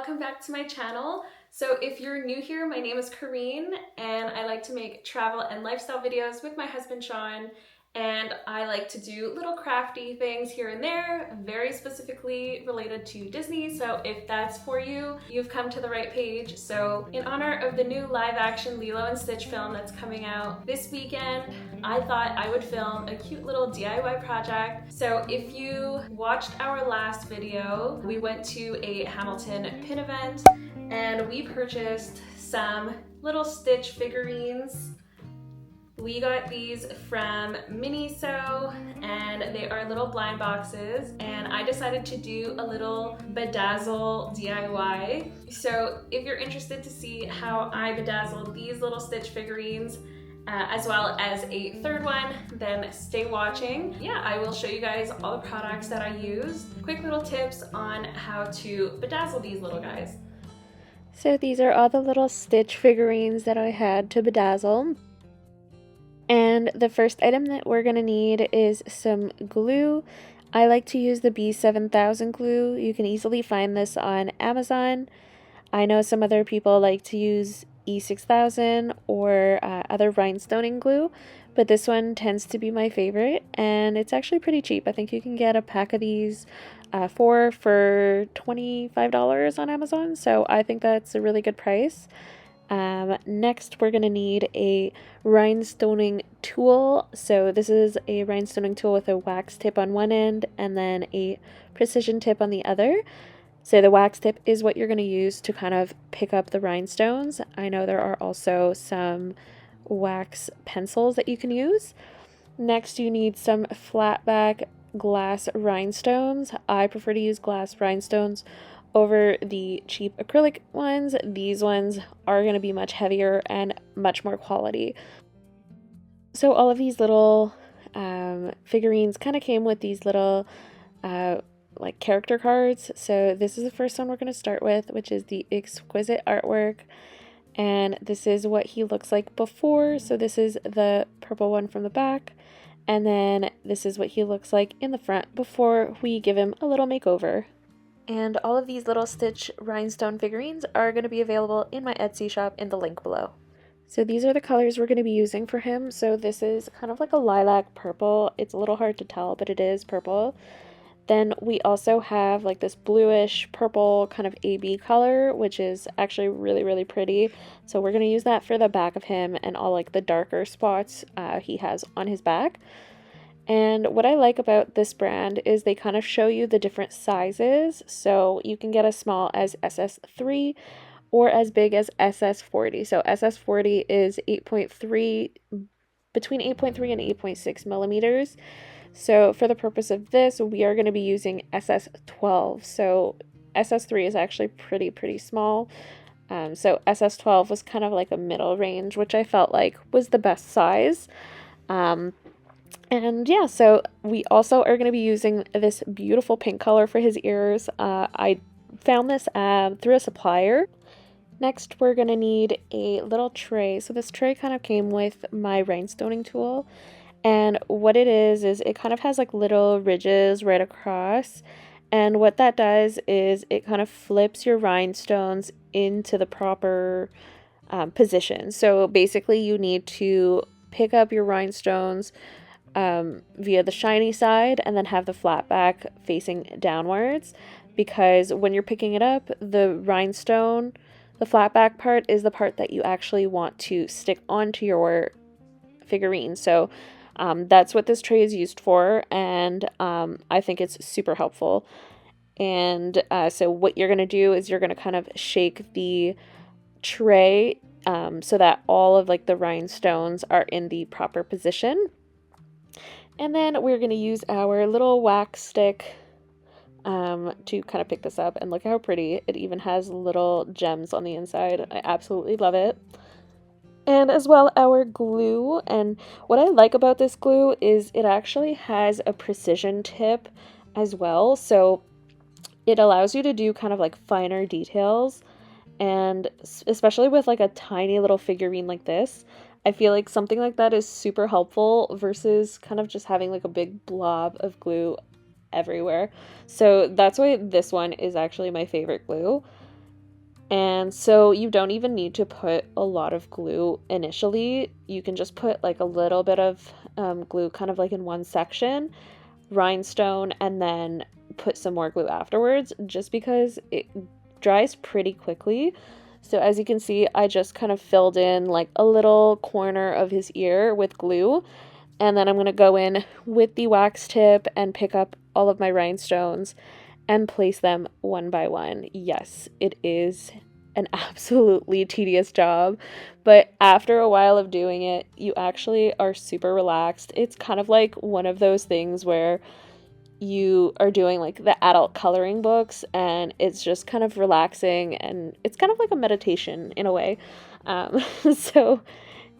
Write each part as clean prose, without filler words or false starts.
welcome back to my channel. So if you're new here, my name is Karine and I like to make travel and lifestyle videos with my husband Sean, and I like to do little crafty things here and there, very specifically related to Disney. So if that's for you, you've come to the right page. So in honor of the new live action Lilo and Stitch film that's coming out this weekend, I thought I would film a cute little DIY project. So if you watched our last video, we went to a Hamilton pin event and we purchased some little Stitch figurines. We got these from Miniso and they are little blind boxes, and I decided to do a little Bedazzle DIY. So if you're interested to see how I bedazzled these little Stitch figurines, as well as a third one, then stay watching. Yeah, I will show you guys all the products that I used. Quick little tips on how to bedazzle these little guys. So these are all the little Stitch figurines that I had to bedazzle. And the first item that we're going to need is some glue. I like to use the B7000 glue. You can easily find this on Amazon. I know some other people like to use E6000 or other rhinestoning glue, but this one tends to be my favorite, and it's actually pretty cheap. I think you can get a pack of these for $25 on Amazon, so I think that's a really good price. Next, we're going to need a rhinestoning tool. So this is a rhinestoning tool with a wax tip on one end and then a precision tip on the other. So the wax tip is what you're going to use to kind of pick up the rhinestones. I know there are also some wax pencils that you can use. Next, you need some flatback glass rhinestones. I prefer to use glass rhinestones over the cheap acrylic ones. These ones are going to be much heavier and much more quality. So all of these little figurines kind of came with these little like character cards. So this is the first one we're going to start with, which is the exquisite artwork. And this is what he looks like before. So this is the purple one from the back. And then this is what he looks like in the front before we give him a little makeover. And all of these little Stitch rhinestone figurines are going to be available in my Etsy shop in the link below. So these are the colors we're going to be using for him. So this is kind of like a lilac purple. It's a little hard to tell, but it is purple. Then we also have like this bluish purple kind of AB color, which is actually really, really pretty. So we're going to use that for the back of him and all like the darker spots he has on his back. And what I like about this brand is they kind of show you the different sizes. So you can get as small as SS3 or as big as SS40. So SS40 is 8.3, between 8.3 and 8.6 millimeters. So for the purpose of this, we are going to be using SS12. So SS3 is actually pretty small. So SS12 was kind of like a middle range, which I felt like was the best size. And yeah, so we also are going to be using this beautiful pink color for his ears. I found this through a supplier. Next, we're going to need a little tray. So this tray kind of came with my rhinestoning tool. And what it is it kind of has like little ridges right across. And what that does is it kind of flips your rhinestones into the proper position. So basically you need to pick up your rhinestones via the shiny side and then have the flat back facing downwards, because when you're picking it up, the rhinestone, the flat back part is the part that you actually want to stick onto your figurine. So that's what this tray is used for, and I think it's super helpful. And so what you're going to do is you're going to kind of shake the tray so that all of like the rhinestones are in the proper position. And then we're going to use our little wax stick to kind of pick this up. And look how pretty. It even has little gems on the inside. I absolutely love it. And as well, our glue. And what I like about this glue is it actually has a precision tip as well. So it allows you to do kind of like finer details. And especially with like a tiny little figurine like this, I feel like something like that is super helpful versus kind of just having like a big blob of glue everywhere. So that's why this one is actually my favorite glue. And so you don't even need to put a lot of glue initially. You can just put like a little bit of glue kind of like in one section, rhinestone, and then put some more glue afterwards, just because it dries pretty quickly. So as you can see, I just kind of filled in like a little corner of his ear with glue, and then I'm going to go in with the wax tip and pick up all of my rhinestones and place them one by one. Yes, it is an absolutely tedious job, but after a while of doing it, you actually are super relaxed. It's kind of like one of those things where you are doing like the adult coloring books, and it's just kind of relaxing, and it's kind of like a meditation in a way. So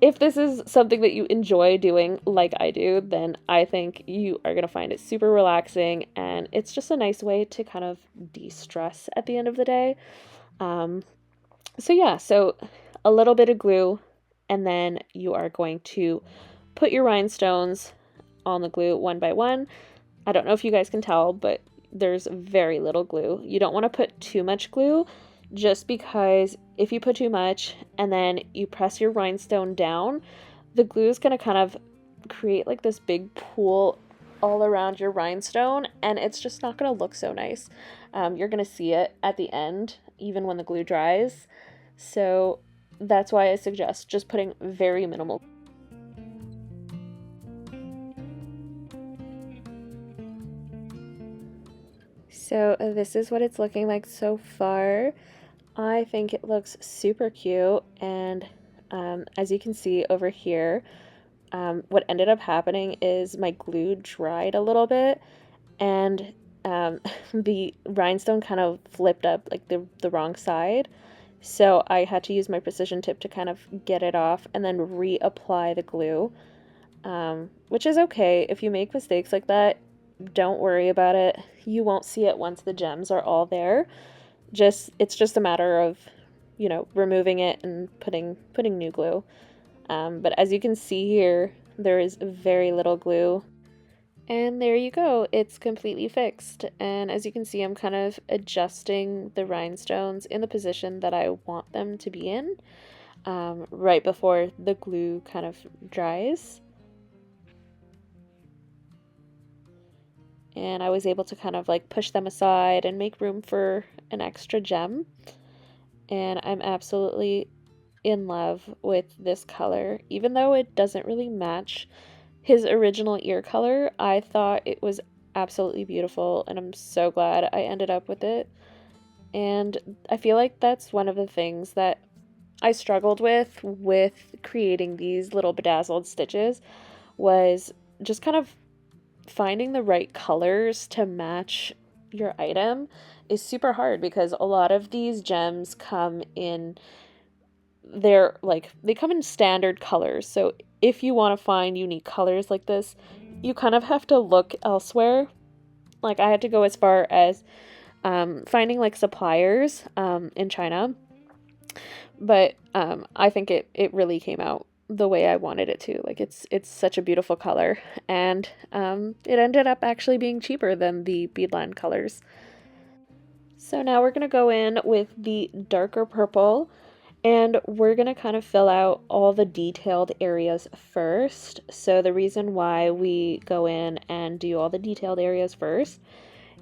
if this is something that you enjoy doing like I do, then I think you are going to find it super relaxing, and it's just a nice way to kind of de-stress at the end of the day. So yeah, so a little bit of glue, and then you are going to put your rhinestones on the glue one by one. I don't know if you guys can tell, but there's very little glue. You don't want to put too much glue, just because if you put too much and then you press your rhinestone down, the glue is going to kind of create like this big pool all around your rhinestone, and it's just not going to look so nice. You're going to see it at the end, even when the glue dries. So that's why I suggest just putting very minimal. So this is what it's looking like so far. I think it looks super cute, and as you can see over here, what ended up happening is my glue dried a little bit, and the rhinestone kind of flipped up like the wrong side. So I had to use my precision tip to kind of get it off and then reapply the glue, which is okay. If you make mistakes like that, don't worry about it. You won't see it once the gems are all there. It's just a matter of, removing it and putting new glue. But as you can see here, there is very little glue. And there you go, it's completely fixed. And as you can see, I'm kind of adjusting the rhinestones in the position that I want them to be in, right before the glue kind of dries. And I was able to kind of like push them aside and make room for an extra gem. And I'm absolutely in love with this color. Even though it doesn't really match his original ear color, I thought it was absolutely beautiful, and I'm so glad I ended up with it. And I feel like that's one of the things that I struggled with creating these little bedazzled stitches, was just kind of finding the right colors to match your item is super hard, because a lot of these gems come in, they come in standard colors. So if you want to find unique colors like this, you kind of have to look elsewhere. Like I had to go as far as finding like suppliers in China, but I think it really came out the way I wanted it to. Like it's such a beautiful color, and it ended up actually being cheaper than the beadline colors. So now we're gonna go in with the darker purple, and we're gonna kind of fill out all the detailed areas first. So the reason why we go in and do all the detailed areas first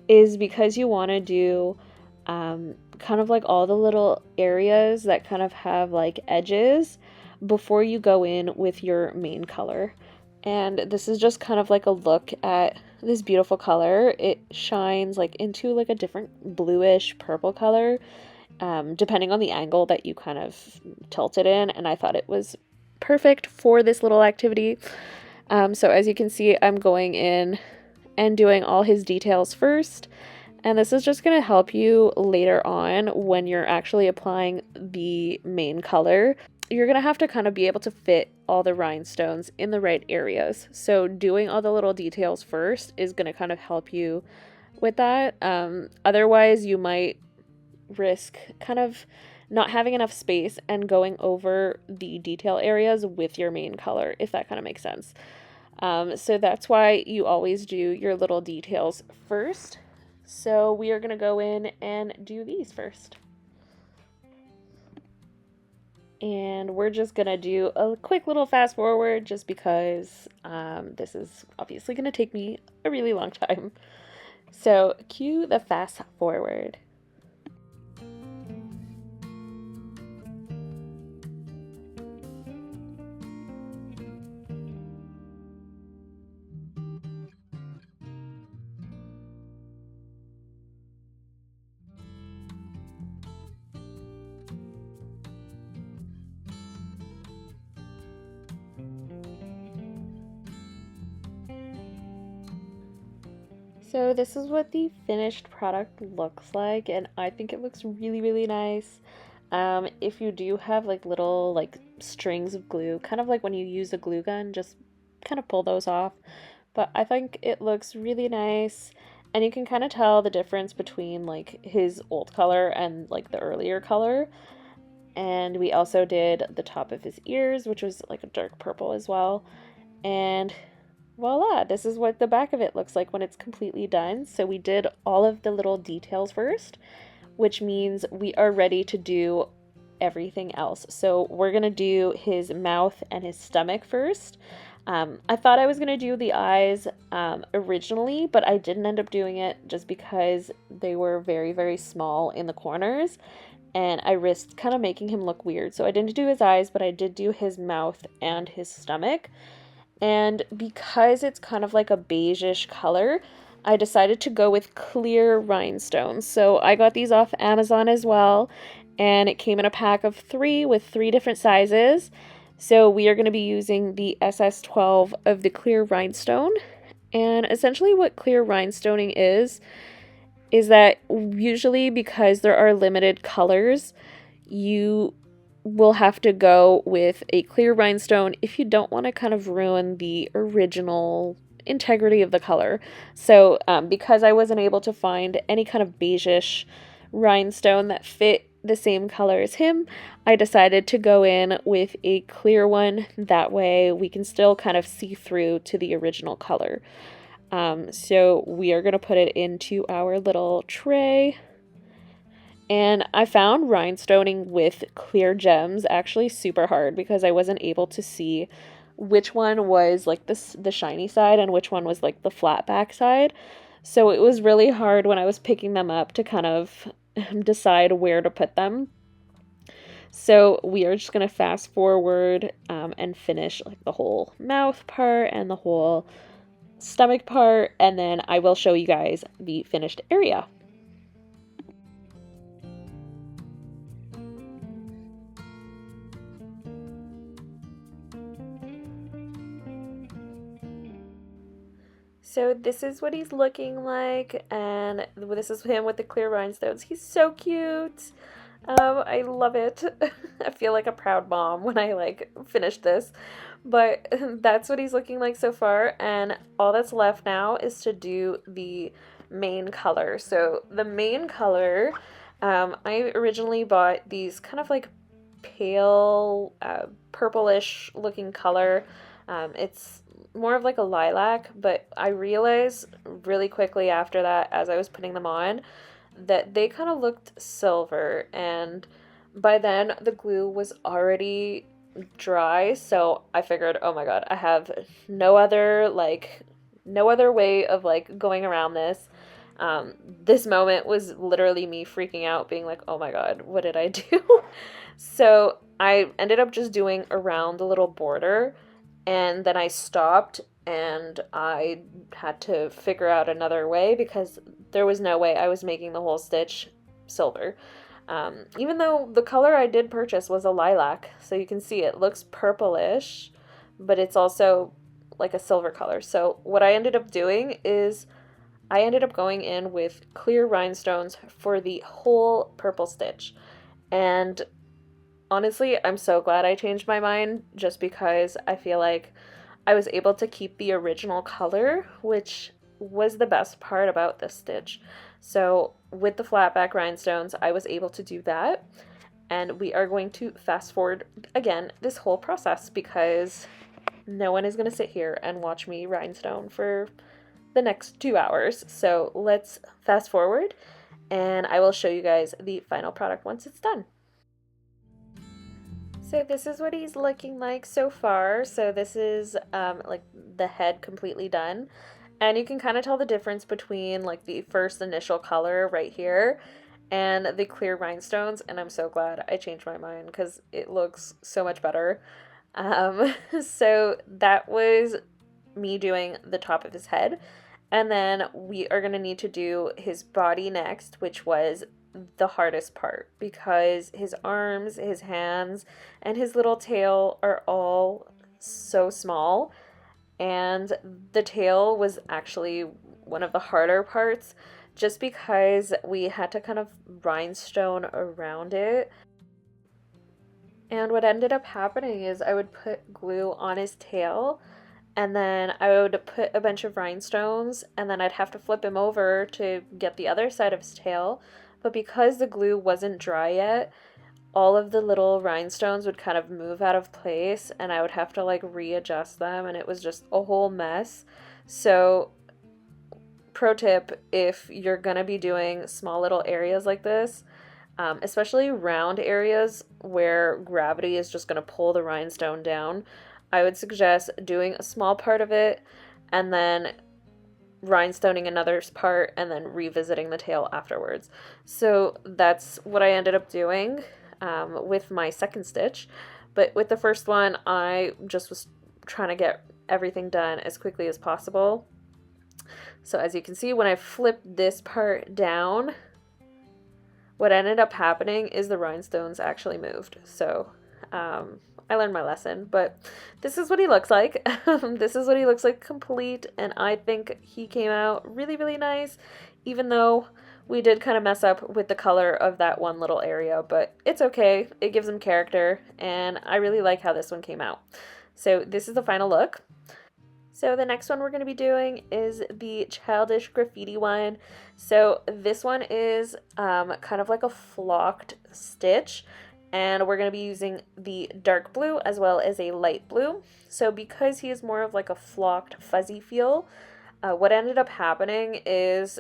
is because you want to do kind of like all the little areas that kind of have like edges before you go in with your main color. And this is just kind of like a look at this beautiful color. It shines like into like a different bluish purple color, depending on the angle that you kind of tilt it in. And I thought it was perfect for this little activity. So as you can see, I'm going in and doing all his details first. And this is just going to help you later on when you're actually applying the main color. You're going to have to kind of be able to fit all the rhinestones in the right areas. So doing all the little details first is going to kind of help you with that. Otherwise, you might risk kind of not having enough space and going over the detail areas with your main color, if that kind of makes sense. So that's why you always do your little details first. So we are going to go in and do these first. and we're just gonna do a quick little fast forward just because this is obviously gonna take me a really long time. So cue the fast forward. So this is what the finished product looks like, and I think it looks really, really nice. If you do have like little like strings of glue, kind of like when you use a glue gun, just kind of pull those off. But I think it looks really nice, and you can kind of tell the difference between like his old color and like the earlier color. And we also did the top of his ears, which was like a dark purple as well. And voila, this is what the back of it looks like when it's completely done. So we did all of the little details first, which means we are ready to do everything else. So we're gonna do his mouth and his stomach first. I thought I was gonna do the eyes originally, but I didn't end up doing it just because they were very, very small in the corners, and I risked kind of making him look weird. So I didn't do his eyes, but I did do his mouth and his stomach. And because it's kind of like a beigeish color, I decided to go with clear rhinestones. So I got these off Amazon as well, and it came in a pack of 3 with 3 different sizes. So we are going to be using the SS12 of the clear rhinestone. And essentially what clear rhinestoning is that usually because there are limited colors, you will have to go with a clear rhinestone if you don't want to kind of ruin the original integrity of the color. So because I wasn't able to find any kind of beigeish rhinestone that fit the same color as him, I decided to go in with a clear one. That way we can still kind of see through to the original color. So we are going to put it into our little tray. And I found rhinestoning with clear gems actually super hard because I wasn't able to see which one was like the shiny side and which one was like the flat back side. So it was really hard when I was picking them up to kind of decide where to put them. So we are just going to fast forward and finish like the whole mouth part and the whole stomach part, and then I will show you guys the finished area. So this is what he's looking like, and this is him with the clear rhinestones. He's so cute. I love it. I feel like a proud mom when I like finish this. But that's what he's looking like so far, and all that's left now is to do the main color. So the main color, I originally bought these kind of like pale purplish looking color. It's more of like a lilac, but I realized really quickly after that, as I was putting them on, that they kind of looked silver, and by then the glue was already dry, so I figured, oh my god, I have no other way of like going around this. This moment was literally me freaking out, being like, oh my god, what did I do? So I ended up just doing around the little border, and then I stopped and I had to figure out another way because there was no way I was making the whole stitch silver. Even though the color I did purchase was a lilac, so you can see it looks purplish, but it's also like a silver color. So what I ended up doing is I ended up going in with clear rhinestones for the whole purple stitch. And honestly, I'm so glad I changed my mind, just because I feel like I was able to keep the original color, which was the best part about this stitch. So with the flatback rhinestones, I was able to do that. And we are going to fast forward again this whole process because no one is going to sit here and watch me rhinestone for the next 2 hours. So let's fast forward and I will show you guys the final product once it's done. So this is what he's looking like so far. So this is like the head completely done. And you can kind of tell the difference between like the first initial color right here and the clear rhinestones. And I'm so glad I changed my mind because it looks so much better. So that was me doing the top of his head. And then we are going to need to do his body next, which was the hardest part because his arms, his hands, and his little tail are all so small. And the tail was actually one of the harder parts just because we had to kind of rhinestone around it. And what ended up happening is I would put glue on his tail and then I would put a bunch of rhinestones and then I'd have to flip him over to get the other side of his tail. But because the glue wasn't dry yet, all of the little rhinestones would kind of move out of place and I would have to like readjust them and it was just a whole mess. So pro tip, if you're gonna be doing small little areas like this, especially round areas where gravity is just gonna pull the rhinestone down, I would suggest doing a small part of it and then rhinestoning another part and then revisiting the tail afterwards. So that's what I ended up doing with my second stitch. But with the first one, I just was trying to get everything done as quickly as possible. So as you can see, when I flipped this part down, what ended up happening is the rhinestones actually moved. So I learned my lesson, but this is what he looks like. This is what he looks like complete, and I think he came out really, really nice, even though we did kind of mess up with the color of that one little area, but it's okay. It gives him character, and I really like how this one came out. So this is the final look. So the next one we're going to be doing is the childish graffiti one. So this one is kind of like a flocked stitch, and we're going to be using the dark blue as well as a light blue. So because he is more of like a flocked fuzzy feel, what ended up happening is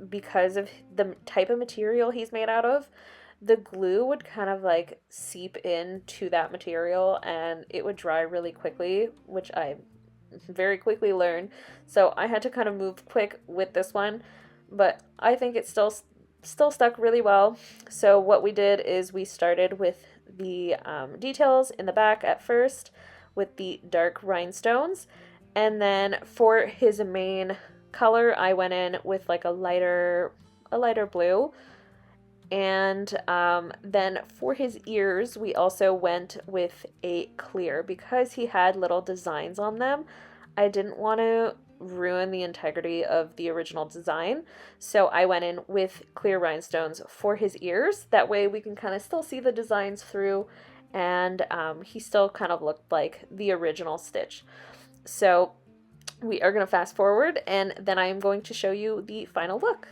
because of the type of material he's made out of, the glue would kind of like seep into that material and it would dry really quickly, which I very quickly learned. So I had to kind of move quick with this one, but I think it still stuck really well. So what we did is we started with the details in the back at first with the dark rhinestones, and then for his main color I went in with like a lighter blue. And then for his ears, we also went with a clear because he had little designs on them. I didn't want to ruin the integrity of the original design, so I went in with clear rhinestones for his ears. That way we can kind of still see the designs through, and he still kind of looked like the original Stitch. So we are going to fast forward, and then I am going to show you the final look.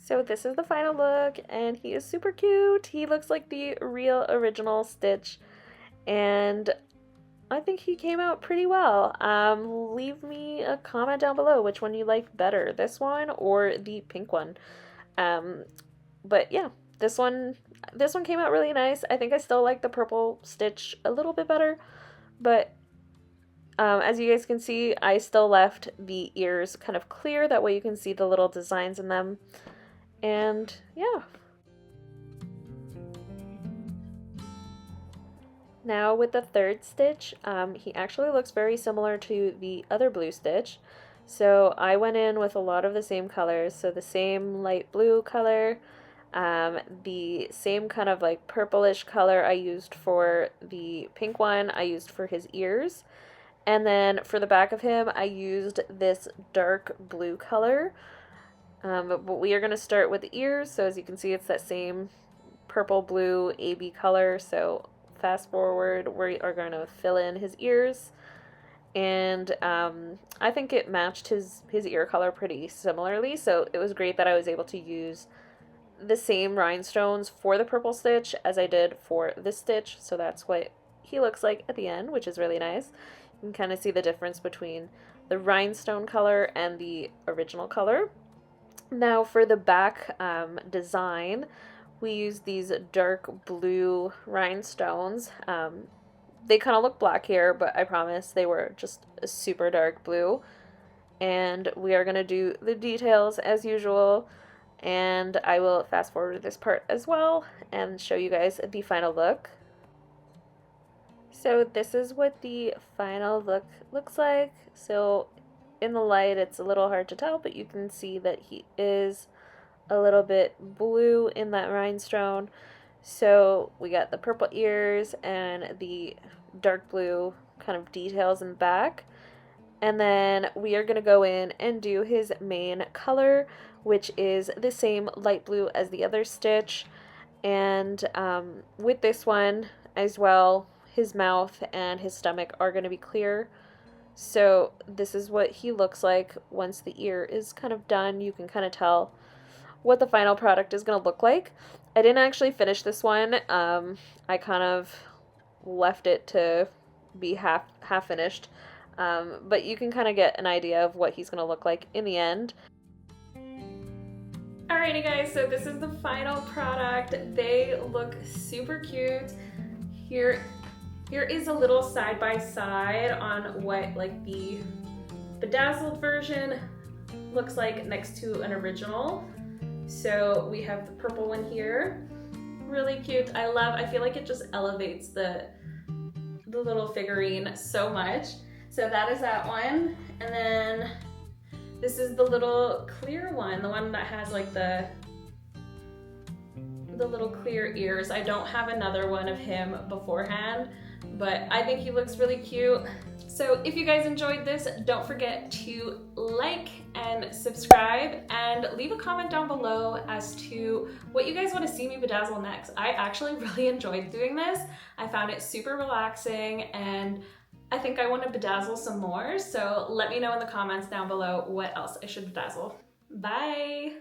So this is the final look, and he is super cute. He looks like the real original Stitch, and I think he came out pretty well. Leave me a comment down below which one you like better, this one or the pink one. But yeah, this one came out really nice. I think I still like the purple Stitch a little bit better, but as you guys can see, I still left the ears kind of clear. That way you can see the little designs in them. And yeah. Now with the third stitch, he actually looks very similar to the other blue stitch. So I went in with a lot of the same colors. So the same light blue color, the same kind of like purplish color I used for the pink one, I used for his ears. And then for the back of him, I used this dark blue color. But we are going to start with the ears. So as you can see, it's that same purple blue AB color. So fast forward, we are going to fill in his ears. And I think it matched his ear color pretty similarly. So it was great that I was able to use the same rhinestones for the purple stitch as I did for this stitch. So that's what he looks like at the end, which is really nice. You can kind of see the difference between the rhinestone color and the original color. Now for the back design, we used these dark blue rhinestones. They kind of look black here, but I promise they were just a super dark blue. And we are going to do the details as usual, and I will fast forward this part as well and show you guys the final look. So this is what the final look looks like. So in the light it's a little hard to tell, but you can see that he is a little bit blue in that rhinestone. So we got the purple ears and the dark blue kind of details in the back. And then we are going to go in and do his main color, which is the same light blue as the other stitch. And with this one as well, his mouth and his stomach are going to be clear. So this is what he looks like once the ear is kind of done. You can kind of tell what the final product is going to look like. I didn't actually finish this one. I kind of left it to be half finished. But you can kind of get an idea of what he's going to look like in the end. Alrighty guys, so this is the final product. They look super cute. Here is a little side by side on what like the bedazzled version looks like next to an original. So we have the purple one here, really cute. I feel like it just elevates the little figurine so much. So that is that one. And then this is the little clear one, the one that has like the little clear ears. I don't have another one of him beforehand, but I think he looks really cute. So if you guys enjoyed this, don't forget to like and subscribe and leave a comment down below as to what you guys want to see me bedazzle next. I actually really enjoyed doing this. I found it super relaxing and I think I want to bedazzle some more. So let me know in the comments down below what else I should bedazzle. Bye!